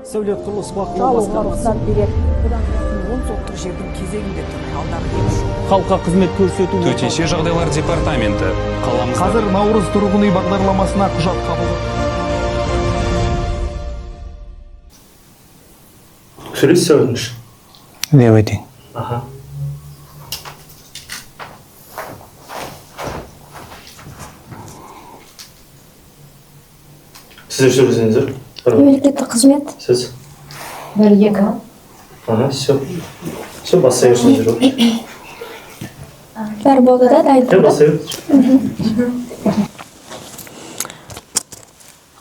Сәулет құрылыс бақылау басқармасы береді. Бұдан 10 соттық жердің кезегінде тұр. Алдағы ем жоқ. халыққа қызмет көрсету Төтенше жағдайлар департаменті қаламызда. Қазір Наурыз тұрғын үй бағдарламасына құжат қабылдады. Сөйлейсіз өтініш? Давайте. Аха. Сіздер сөйлесеңіздер. Мемлекеттік қызмет. Сіз? 1-2. Ага, все. Все, бастай берсеңіздер. Бәрі болды да, дайын. Бастай бер.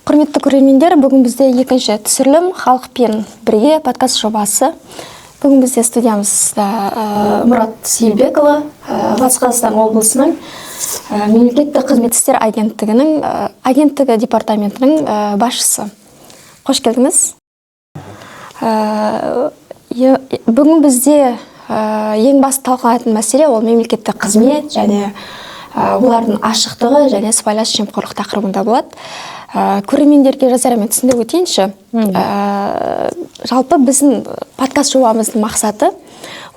Құрметті көрермендер, бүгін бізде екінші түсірілім халықпен бірге подкаст жобасы. Бүгін бізде студиямызда Мұрат Сейілбекұлы, Батыс Қазақстан облысының мемлекеттік қызмет істер агенттігі департаментінің басшысы. Қош келдіңіз. Бүгін бізде ең басты талқыланатын мәселе ол мемлекеттік қызмет және олардың ашықтығы және сыбайлас жемқорлық тақырыбында болады. Көрермендерге жазарымен түсіндіріп өтейінші. Жалпы біздің подкаст жобамыздың мақсаты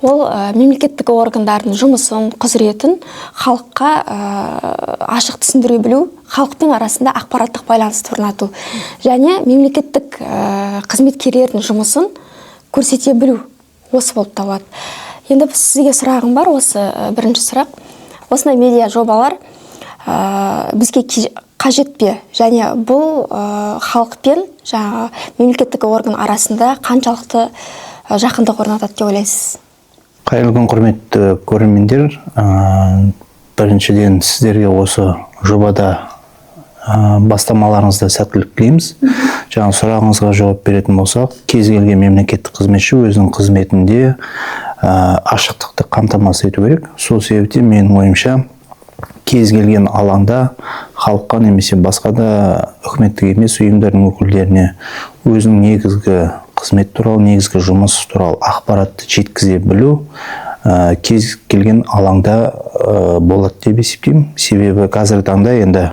ол мемлекеттік органдардың жұмысын, құзыретін халыққа ашық түсіндіре білу, халықтың арасында ақпараттық байланысты орнату және мемлекеттік қызметкерлердің жұмысын көрсете білу осы болып табылады. Енді сізге сұрағым бар, осы бірінші сұрақ. Осындай медиа жобалар бізге қажет пе? Және бұл халықпен мемлекеттік орган арасында қаншалықты жақындық орнатады деп ойлайсыз? Қайырлы күн, құрметті көрермендер. Біріншіден сіздерге осы жобада бастамаларыңызда сәттілік тілейміз. Жаңа сұрағыңызға жауап беретін болсақ, кез келген мемлекеттік қызметші өзінің қызметінде ашықтықты қамтамасыз ету керек. Сол себептен менің ойымша кез келген алаңда халыққа немесе басқа да үкіметтік емес ұйымдардың өкілдеріне өзінің негізгі қызмет туралы, негізгі жұмыс туралы ақпаратты жеткізе білу кез келген алаңда болады деп есептеймін. Себебі қазіргі таңда енді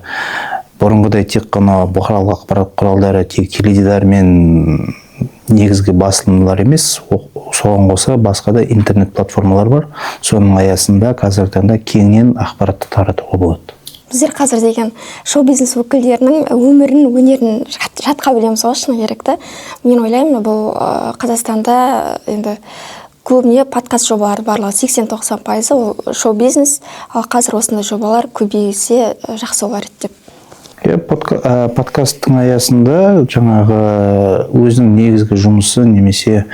бұрынғыдай тек қана бұқаралық ақпарат құралдары тек теледидар мен негізгі басылымдар емес, соған қоса басқа да интернет платформалар бар. Соның аясында қазіргі таңда кеңінен ақпаратты таратуға болады. Біздер қазір деген шоу-бизнес өкілдерінің өмірін, өнерін жатқа білеміз ғой, шыны керекті. Мен ойлаймын, бұл Қазақстанда енді көбіне подкаст жобалары барлығы 80-90% ол шоу-бизнес, ал қазір осындай жобалар көбейсе жақсы болар еді деп. Подкасттың аясында жаңағы өзінің негізгі жұмысы немесе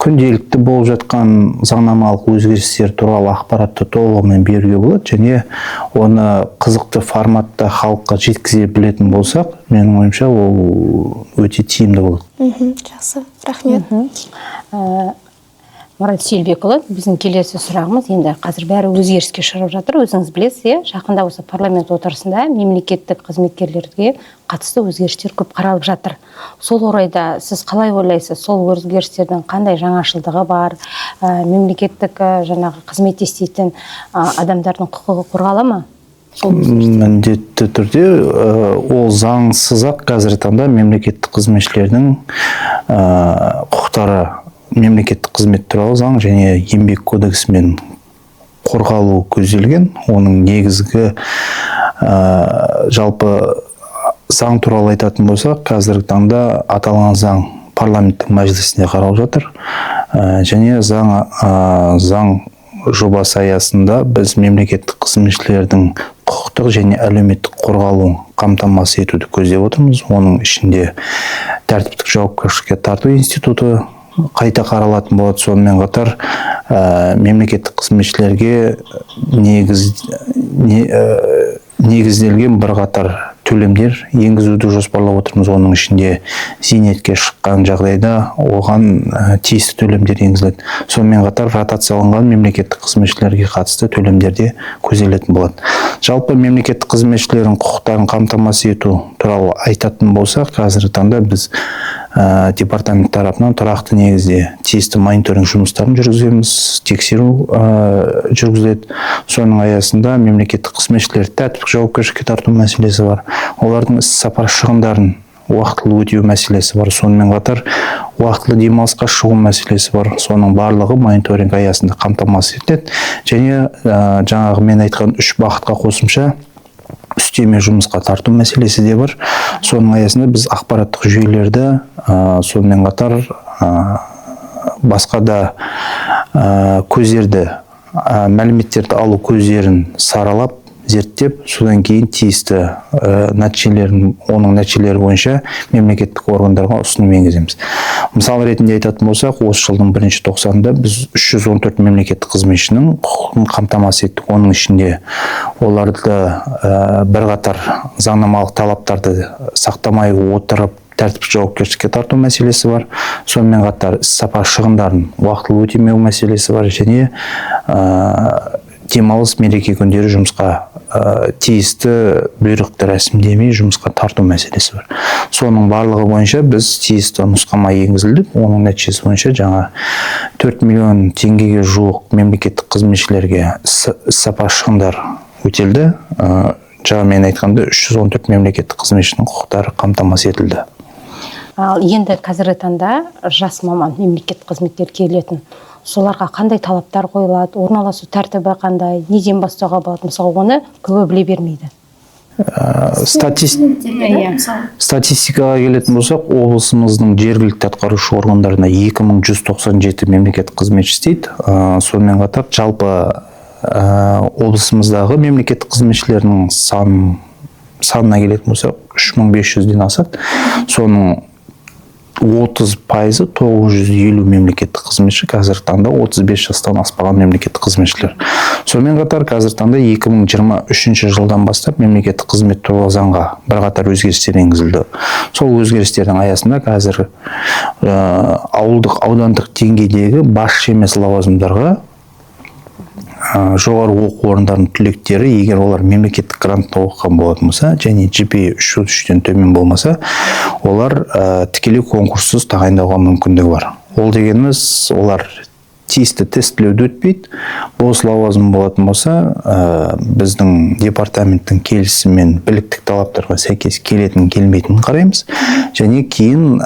күнделікті болып жатқан заңнамалық өзгерістер туралы ақпаратты толығымен беруге болады және оны қызықты форматта халыққа жеткізе білетін болсақ, менің ойымша ол өте тиімді болады. Жақсы, рахмет. Мұрат Сейілбекұлы, біздің келесі сұрағымыз, енді қазір бәрі өзгеріске шығып жатыр, өзіңіз білесіз, жақында осы парламент отырысында мемлекеттік қызметкерлерге қатысты өзгерістер көп қаралып жатыр. Сол орайда сіз қалай ойлайсыз, сол өзгерістердің қандай жаңашылдығы бар, мемлекеттік жаңағы қызмет істейтін адамдардың құқығы қорғала ма? Міндетті түрде ол заңсыз-ақ қазіргі таңда мемлекеттік қызметшілердің құқықтары мемлекеттік қызмет туралы заң және еңбек кодексімен қорғалу көзделген. Оның негізгі жалпы заң туралы айтатын болсақ, қазіргі таңда аталған заң парламенттің мәжілісінде қаралып жатыр. Және заң жобасы аясында біз мемлекеттік қызметшілердің құқықтық және әлеуметтік қорғалуын қамтамасыз етуді көздеп отырмыз. Оның ішінде тәртіптік жауапкершілікке тарту институты қайта қаралатын болады. Сонымен қатар мемлекеттік қызметшілерге негізделген бірқатар төлемдер енгізуді жоспарлап отырмыз. Оның ішінде зейнетке шыққан жағдайда оған тиісті төлемдер енгізіледі. Сонымен қатар ротацияланған мемлекеттік қызметшілерге қатысты төлемдер де көзделетін болады. Жалпы мемлекеттік қызметшілердің құқықтарын қамтамасыз ету туралы айтатын болсақ, қазіргі таңда біз департамент тарапынан тұрақты негізде тиісті мониторинг жұмыстарын жүргіземіз, тексеру жүргізіледі. Соның аясында мемлекеттік қызметшілер тәртіптік жауапкершілікке тарту мәселесі бар. Олардың іс-сапар шығындарын уақытылы өтеу мәселесі бар. Сонымен қатар уақытылы демалысқа шығу мәселесі бар. Соның барлығы мониторинг аясында қамтамасыз етіледі. Және жаңағы мен айтқан 3 бағытқа қосымша үстеме жұмысқа тарту мәселесі де бар. Соның аясында біз ақпараттық жүйелерді сонымен қатар басқа да көздерді, мәліметтерді алу көздерін саралап, зерттеп, содан кейін тиісті оның нәтижелері бойынша мемлекеттік органдарға ұсыным енгіземіз. Мысал ретінде айтатын болсақ, осы жылдың 1 тоқсанында біз 314 мемлекеттік қызметшінің құқығын қамтамасыз еттік. Оның ішінде оларды бірқатар заңнамалық талаптарды сақтамай отырып тәртіптік жауапкершілікке тарту мәселесі бар. Сонымен қатар іс-сапар шығындарын уақытылы өтемеу мәселесі бар. Және демалыс мереке күндері жұмысқа тиісті бұйрықты рәсімдемей жұмысқа тарту мәселесі бар. Соның барлығы бойынша біз тиісті нұсқама енгізілдік. Оның нәтижесі бойынша жаңа 4 миллион теңгеге жуық мемлекеттік қызметшілерге іс-сапар шығындар өтелді. Жаңа мен айтқанда 314 мемлекеттік қызметшінің құқықтары қамтамасыз етілді. Ал енді қазіргі таңда жас маман мемлекеттік қызметкер келетін, соларға қандай талаптар қойылады, орналасу тәртібі қандай, неден бастауға болады? Мысалы, оны көбі біле бермейді. Статистикаға келетін болсақ, облысымыздың жергілікті атқарушы органдарына 2197 мемлекеттік қызметші істейді. Сонымен қатар жалпы облысымыздағы мемлекеттік қызметшілердің санына келетін болсақ, 3500-ден асады. Соның 30% 950 мемлекеттік қызметші қазіргі таңда 35 жастан аспаған мемлекеттік қызметшілер. Сонымен қатар қазіргі таңда 2023 жылдан бастап мемлекеттік қызмет туралы заңға бірқатар өзгерістер енгізілді. Сол өзгерістердің аясында қазір ауылдық, аудандық деңгейдегі басшы емес лауазымдарға жоғары оқу орындарының түлектері, егер олар мемлекеттік грантта оқыған болатын болса, және GPA 3.3-тен төмен болмаса, олар тікелей конкурссыз тағайындауға мүмкіндігі бар. Ол дегеніміз, олар тиісті тестілеуді өтпейді. Бос лауазым болатын болса, біздің департаменттің келісімімен біліктік талаптарға сәйкес келетін, келмейтінін қараймыз. Және кейін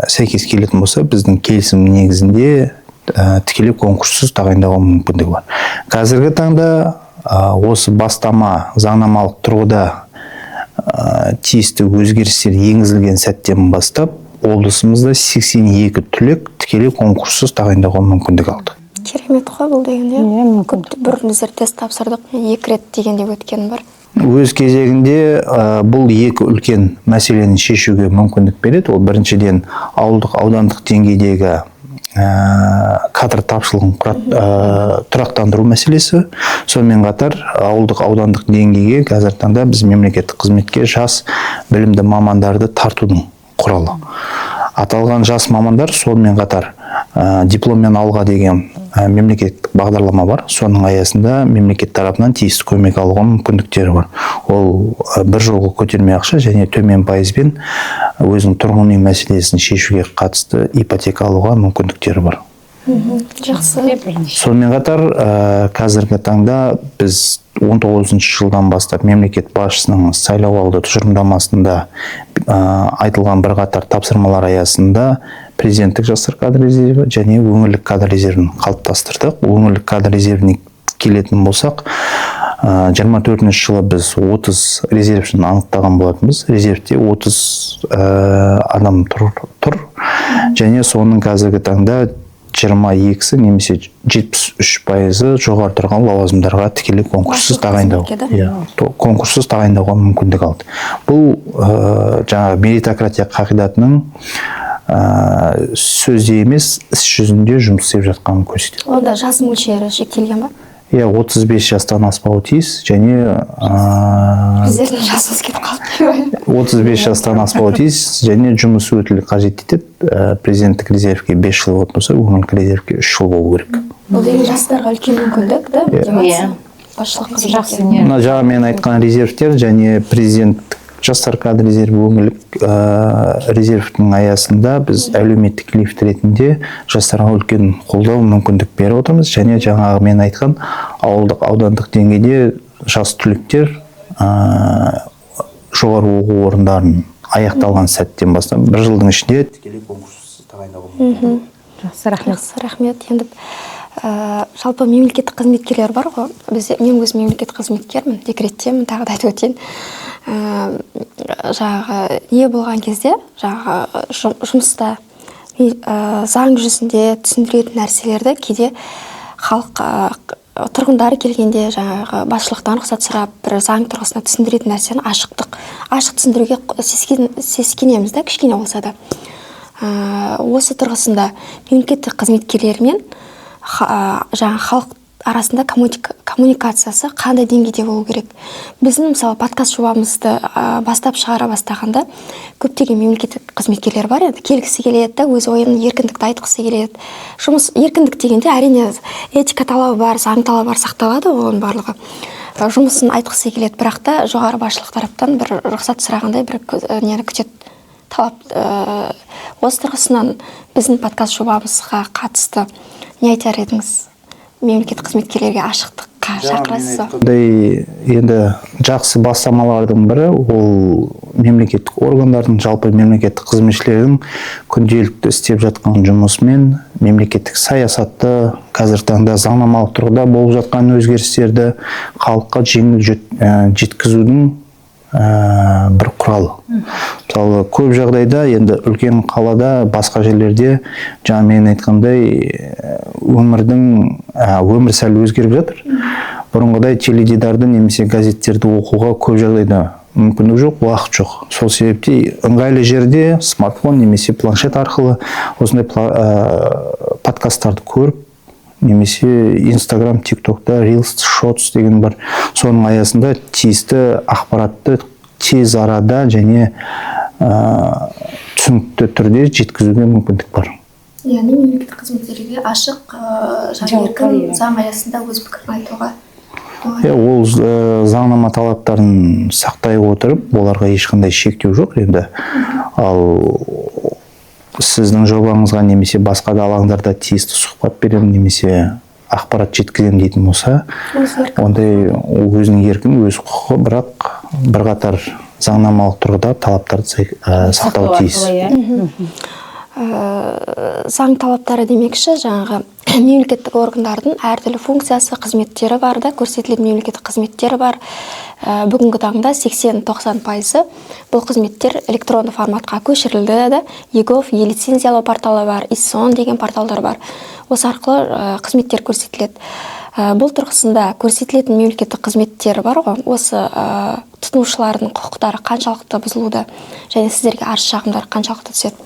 сәйкес келетін болса, біздің келісім негізінде тікелей конкурссыз тағайындауға мүмкіндігі бар. Қазіргі таңда осы бастама заңнамалық тұрғыда тиісті өзгерістер енгізілген сәттен бастап, облысымызда 82 түлек тікелей конкурссыз тағайындауға мүмкіндік алды. Керемет қой бұл деген, біріміздер тест тапсырдық, 2 рет дегенде өткен бар. Өз кезегінде бұл 2 үлкен мәселені шешуге мүмкіндік береді. Ол біріншіден ауылдық, аудандық деңгейдегі кадр тапшылығын тұрақтандыру мәселесі. Сонымен қатар ауылдық, аудандық деңгейге қазіргі таңда біз мемлекеттік қызметке жас білімді мамандарды тартудың құралы. Аталған жас мамандар сонымен қатар дипломмен алға деген мемлекеттік бағдарлама бар. Соның аясында мемлекет тарапынан тиісті көмек алуға мүмкіндіктері бар. Ол бір жолғы көтерме ақша және төмен пайызбен өзінің тұрғын үй мәселесін шешуге қатысты ипотека алуға мүмкіндіктері бар. Жақсы. Сонымен қатар қазіргі таңда біз 19 жылдан бастап мемлекет басшысының сайлауалды тұжырымдамасында айтылған бірқатар тапсырмалар аясында президенттік жастар кадр резерві және өңірлік кадр резервін қалыптастырдық. Өңірлік кадр резервіне келетін болсақ, 24 жылы біз 30 резервшін анықтаған болатынбыз. Резервте 30 адам тұр. Және соның қазіргі таңда 22-сі немесе 73% жоғары тұрған лауазымдарға тікелей конкурссыз тағайындауға мүмкіндік алды. Бұл жаңа меритократия қағидатының сөзде емес, іс жүзінде жұмыс істеп жатқанын көрсетеді. Онда жас мөлшері шектелген ба? 35 жастан аспауы тиіс, және Біздердің жасымыз кетіп қалды. 35 жастан аспауы тиіс, және жұмыс өтілі қажет етеді. Президенттік резервке 5 жыл болатын болса, өңірлік резервке 3 жыл болу керек. Бұл деген жастарға үлкен мүмкіндік, да? Басшылық қызметке. Жаңа мен айтқан резервтер және президенттік жастар кадр резерві өңірлік резервтің аясында біз әлеуметтік лифт ретінде жастарға үлкен қолдау мүмкіндік беріп отырмыз. Және жаңағы мен айтқан ауылдық, аудандық деңгейде жас түлектер жоғары оқу орындарын аяқталған сәттен бастап 1 жылдың ішінде тікелей конкурс тағайындауға. Жақсы, рахмет. Жақсы, рахмет. Енді жалпы мемлекеттік қызметкерлер бар ғой. Мен өзім мемлекеттік қызметкермін, декреттемін, тағы да айтып өтейін. Жаңағы не болған кезде, жаңағы жұмыста заң жүзінде түсіндіретін нәрселерді кейде халық тұрғындары келгенде жаңағы басшылықтан рұқсат сұрап бір заң тұрғысында түсіндіретін нәрсені ашық түсіндіруге сескенеміз да, кішкене болса да. Осы тұрғысында мемлекеттік қызметкерлермен жаңа халық арасында коммуникациясы қандай деңгейде болу керек? Біздің мысалы подкаст жобамызды бастап шығара бастағанда көптеген мемлекеттік қызметкерлер бар еді, келгісі келеді да, өз ойын еркіндікті айтқысы келеді. Жұмыс еркіндік дегенде әрине этика талабы бар, заң талабы бар, сақталады оның барлығы. Жұмысын айтқысы келеді, бірақ та жоғары басшылық тараптан бір рұқсат сұрағандай бір нені күтеді. Талап. Осы тұрғысынан біздің подкаст жобамызға қатысты не айтар едіңіз? Мемлекеттік қызметкерлерге ашықтыққа шақырасыз. Енді жақсы бастамалардың бірі ол мемлекеттік органдардың, жалпы мемлекеттік қызметшілердің күнделікті істеп жатқан жұмысымен мемлекеттік саясатты, қазіргі таңда заңнамалық тұрғыда болып жатқан өзгерістерді халыққа жеңіл жеткізудің бір құралы. Мысалы, көп жағдайда енді үлкен қалада, басқа жерлерде жаңа мен айтқандай өмір сәл өзгеріп жатыр. Бұрынғыдай теледидарды немесе газеттерді оқуға көп жағдайда мүмкіндік жоқ, уақыт жоқ. Сол себепте ыңғайлы жерде смартфон немесе планшет арқылы осындай подкасттарды көріп, немесе Instagram, TikTok'та Reels, Shorts деген бар. Соның аясында тиісті ақпаратты тез арада және түсінікті түрде жеткізуге мүмкіндік бар. Яғни мемлекеттік қызметкерлерге ашық, еркін заң аясында өз пікірін айтуға. Ол заңнама талаптарын сақтай отырып, оларға ешқандай шектеу жоқ енді. Ал сіздің жобаңызға немесе басқа да алаңдарда тиісті сұхбат беремін немесе ақпарат жеткіземін дейтін болса, ондай өзінің еркін, өз құқығы, бірақ бірқатар заңнамалық тұрғыда талаптарды сақтау тиіс. Заң талаптары демекші, жаңағы мемлекеттік органдардың әртүрлі функциясы, қызметтері бар да, көрсетілетін мемлекеттік қызметтері бар. Бүгінгі таңда 80-90% бұл қызметтер электронды форматқа көшірілді да. ЕГОВ, e-лицензиялау порталы бар, ИСОН деген порталдар бар. Осы арқылы қызметтер көрсетіледі. Бұл тұрғысында көрсетілетін мемлекеттік қызметтері бар ғой, осы тұтынушылардың құқықтары қаншалықты бұзылуда және сіздерге арыз шағымдар қаншалықты түседі?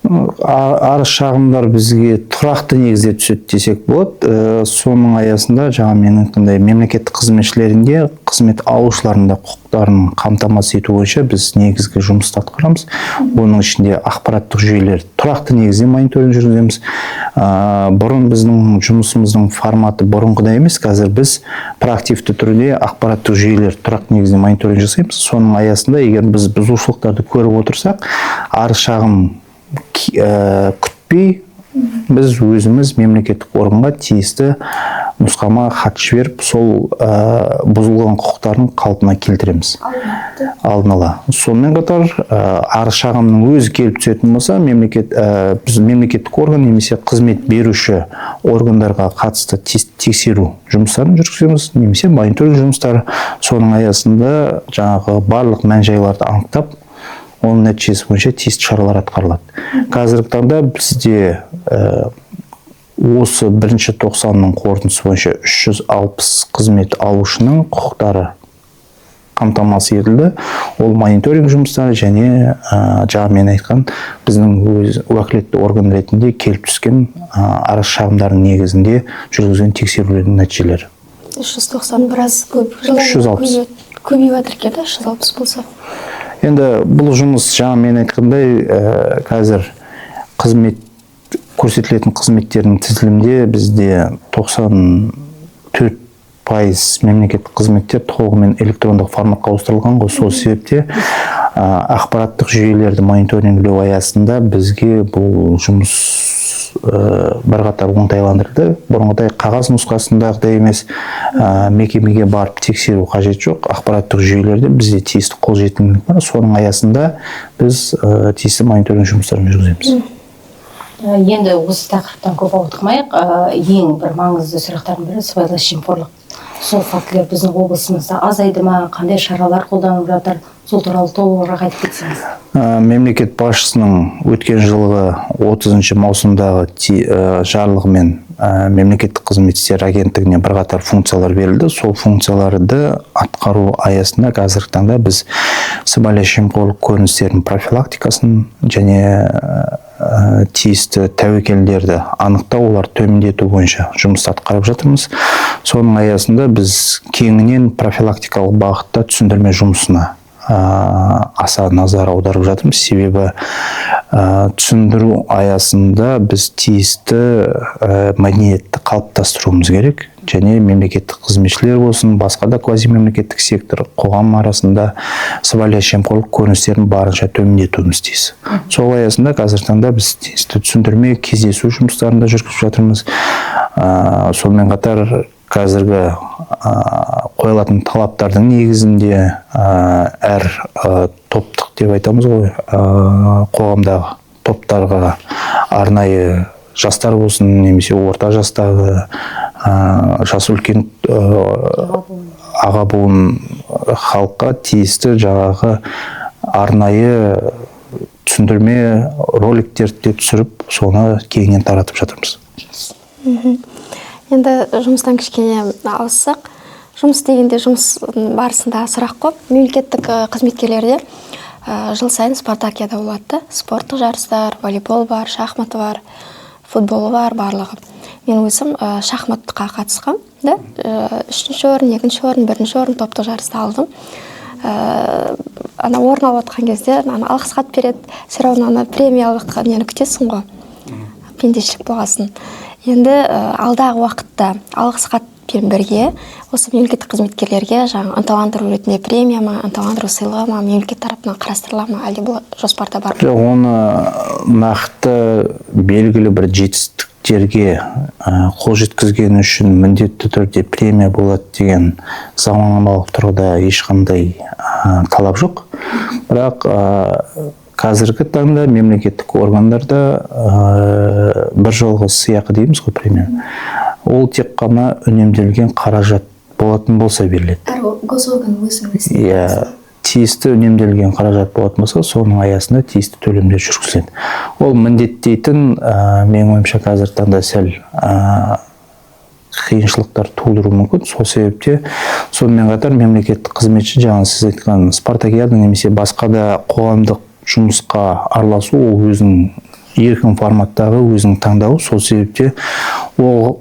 Арыз шағымдар бізге тұрақты негізде түседі десек болады. Соның аясында жаңа менің қандай мемлекеттік қызметшілерінде, қызмет алушыларында құқықтарын қамтамасыз ету бойынша біз негізгі жұмысты атқарамыз. Оның ішінде ақпараттық жүйелер тұрақты негізде мониторинг жүргіземіз. Бұрын біздің жұмысымыздың форматы бұрынғыдай емес, қазір біз проактивті түрде ақпараттық жүйелер тұрақты негізде мониторинг жасаймыз. Соның аясында егер біз бұзушылықтарды көріп отырсақ, арыз шағым күтпей біз өзіміз мемлекеттік органға тиісті нұсқама хат жіберіп, сол бұзылған құқықтарын қалпына келтіреміз. Алдын ала. Сонымен қатар арыз шағымның өзі келіп түсетін болса, біз мемлекеттік орган немесе қызмет беруші органдарға қатысты тексеру жұмыстарын жүргіземіз, немесе мониторинг жұмыстары. Соның аясында жаңағы барлық мән-жайларды анықтап, оның нәтижесі бойынша тиісті шаралар атқарылады. Қазіргі таңда бізде осы 1-90-ның қорытындысы бойынша 360 қызмет алушының құқықтары қамтамасыз етілді. Ол мониторинг жұмыстары және жаңа мен айтқан біздің өз уәкілетті орган ретінде келіп түскен арыз шағымдардың негізінде жүргізген тексерулердің нәтижелері. 390 біраз көп. 360. Көбейіп жатыр екен, 360 болса. Енді бұл жұмыс жаңа мен айтқандай қазір көрсетілетін қызметтердің тізілімде бізде 94% мемлекеттік қызметтер толығымен электрондық форматқа ауыстырылған ғой. Сол себепте ақпараттық жүйелерді мониторингілеу аясында бізге бұл жұмыс бірқатар оңтайландырды. Бұрынғыдай қағаз нұсқасындағыдай емес, мекемеге барып тексеру қажет жоқ. Ақпараттық жүйелерде бізде тиісті қолжетімділік бар. Соның аясында біз тиісті мониторинг жұмыстарын жүргіземіз. Енді осы тақырыптан көп ауытқымайық, ең бір маңызды сұрақтардың бірі сыбайлас жемқорлық. Сол фактілер біздің облысымызда азайды ма, қандай шаралар қолданылып жатыр, сол туралы толығырақ айтып кетсеңіз. Мемлекет басшысының өткен жылғы 30 маусымдағы жарлығымен мемлекеттік қызмет істері агенттігіне бірқатар функциялар берілді. Сол функцияларды атқару аясында қазіргі таңда біз сыбайлас жемқорлық көріністерінің профилактикасын және тиісті тәуекелдерді анықтау, олар төмендету бойынша жұмыс атқарып жатырмыз. Соның аясында біз кеңінен профилактикалық бағытта түсіндірме жұмысына аса назар аударып жатырмыз. Себебі түсіндіру аясында біз тиісті мәдениетті қалыптастыруымыз керек, және мемлекеттік қызметшілер болсын, басқа да квазимемлекеттік сектор, қоғам арасында сыбайлас жемқорлық көріністерін барынша төмендетуіміз тиіс. Сол аясында қазіргі таңда біз тиісті түсіндірме, кездесу жұмыстарында жүргізіп жатырмыз. Сонымен қатар қазіргі қойылатын талаптардың негізінде әр топтық деп айтамыз ғой, қоғамдағы топтарға арнайы жастар болсын, немесе орта жастағы, жасы үлкен аға буын халыққа тиісті жаңағы арнайы түсіндірме роликтерді түсіріп, соны кеңінен таратып жатырмыз. Енді жұмыстан кішкене ауыссақ, жұмыс дегенде жұмыс барысында сұрақ көп. Мемлекеттік қызметкерлерде жыл сайын спартакиада болады. Спорттық жарыстар, волейбол бар, шахматы бар, футболы бар, барлығы. Мен өзім шахматқа қатысқам, да? 3-ші орын, 2-ші орын, 1-ші орын топтық жарыста алдым. Ана орын алып отқан кезде алғыс хат береді, сен ана премиялық нені күтесің ғой, пендешілік болғасын. Енді алдағы уақытта алғыс хатпен бірге осы мемлекеттік қызметкерлерге жаңа ынталандыру ретінде премия ма, ынталандыру сыйлығы ма мемлекет тарапынан қарастырыла ма, әлде бұл жоспарда бар? Жоқ, оны нақты белгілі бір жетістіктерге қол жеткізгені үшін міндетті түрде премия болады деген заңнамалық тұрғыда ешқандай талап жоқ. Бірақ қазіргі таңда мемлекеттік органдарда бір жолғы сыйақы дейміз ғой, премия. Ол тек қана үнемделген қаражат болатын болса беріледі. Госорган өзі. Иә, тиісті үнемделген қаражат болатын болса, соның аясында тиісті төлемдер жүргізіледі. Ол міндеттейтін, менің ойымша қазіргі таңда сәл қиыншылықтар тудыру мүмкін. Сол себепте сонымен қатар мемлекеттік қызметші, жаңа сіз айтқан спартакиада немесе басқа да қоғамдық жұмысқа араласу, ол өзінің еркін форматтағы өзінің таңдауы. Сол себепте ол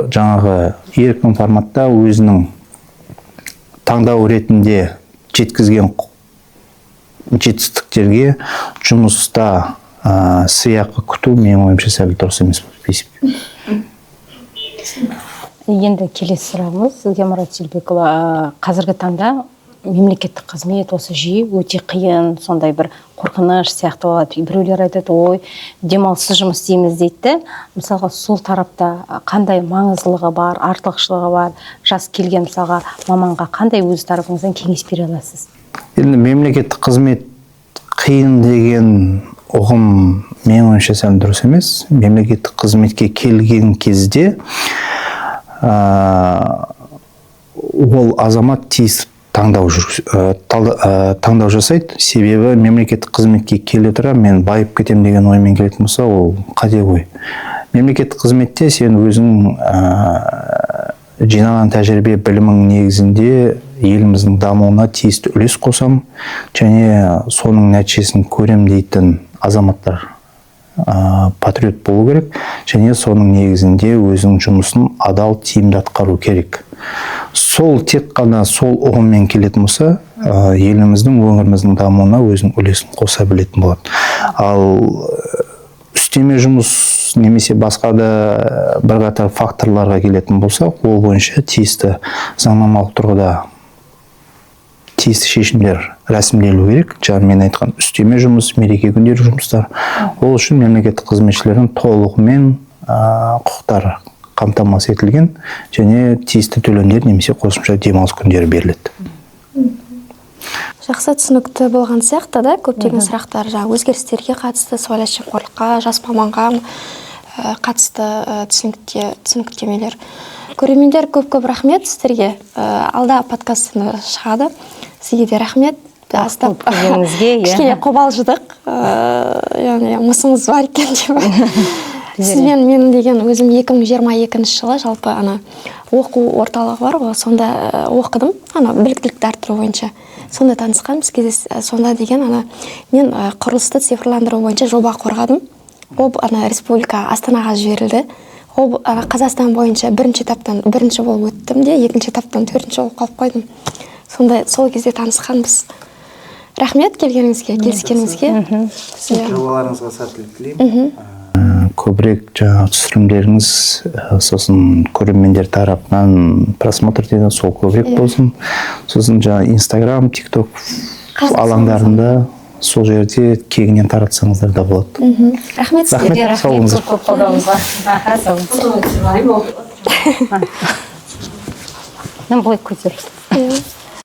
жаңағы еркін форматта өзінің таңдау ретінде жеткізген жетістіктерге жұмыста сыйақы күту, менің ойымша сәл дұрыс емес деп. Енді келесі сұрағымыз сізге, Марат Селбекұлы, қазіргі таңда мемлекеттік қызмет осы жүйе өте қиын, сондай бір қорқыныш сияқты болады. Біреулер айтады, ой, демалыссыз жұмыс істейміз дейді. Мысалға, сол тарапта қандай маңыздылығы бар, артықшылығы бар, жас келген мысалға маманға қандай өз тарапыңыздан кеңес бере аласыз? Енді мемлекеттік қызмет қиын деген ұғым менің ойымша сәл дұрыс емес. Мемлекеттік қызметке келген кезде ол азамат тиісті таңдау жасайды. Себебі мемлекеттік қызметке келе тұра мен байып кетем деген оймен келетін болса, ол қате ғой. Мемлекеттік қызметте сен өзің жинаған тәжірибе білімің негізінде еліміздің дамуына тиісті үлес қосам, және соның нәтижесін көрем дейтін азаматтар патриот болу керек, және соның негізінде өзінің жұмысын адал, тиімді атқару керек. Сол тек қана сол ұғыммен келетін болса, еліміздің, өңіріміздің дамуына өзінің үлесін қоса білетін болады. Ал үстеме жұмыс немесе басқа да бірқатар факторларға келетін болса, ол бойынша тиісті заңнамалық тұрғыда тиісті шешімдер рәсімделу керек. Жаңа мен айтқан үстеме жұмыс, мереке күндері жұмыстар. Ол үшін мемлекеттік қызметшілердің толығымен құқықтары қамтамасыз етілген және тиісті төлемдер немесе қосымша демалыс күндері беріледі. Жақсы түсінікті болған сияқты да, көптеген сұрақтар жаңа өзгерістерге қатысты, сыбайлас жемқорлыққа, жас маманға қатысты түсініктемелер. Көрермендер, көп рахмет сіздерге. Алда подкастыны шығады. Сізге де рахмет. Аздап кішкене қобалжыдық. Яғни мысыңыз бар екен деп. Сізбен мен деген өзім 2022 жылы жалпы оқу орталығы бар ғой, сонда оқыдым, біліктілікті арттыру бойынша. Сонда танысқанбыз, сонда деген мен құрылысты цифрландыру бойынша жоба қорғадым. Ол республика Астанаға жіберілді. Ол Қазақстан бойынша бірінші этаптан бірінші болып өттім де, екінші этаптан төртінші болып қалып қойдым. Сонда сол кезде танысқанбыз. Рахмет келгеніңізге, келіскеніңізге. Жобаларыңызға сәттілік тілеймін. Көбірек жаңа түсірімдеріңіз, сосын көрермендер тарапынан просмотр деген сол көбірек болсын. Сосын жаңа Инстаграм, ТикТок алаңдарында сол жерде кеңінен таратсаңыздар да болады. Рахмет сізге. Рахмет, сау болыңыздар. Көп қолдауыңызға. Мен былай көтеріп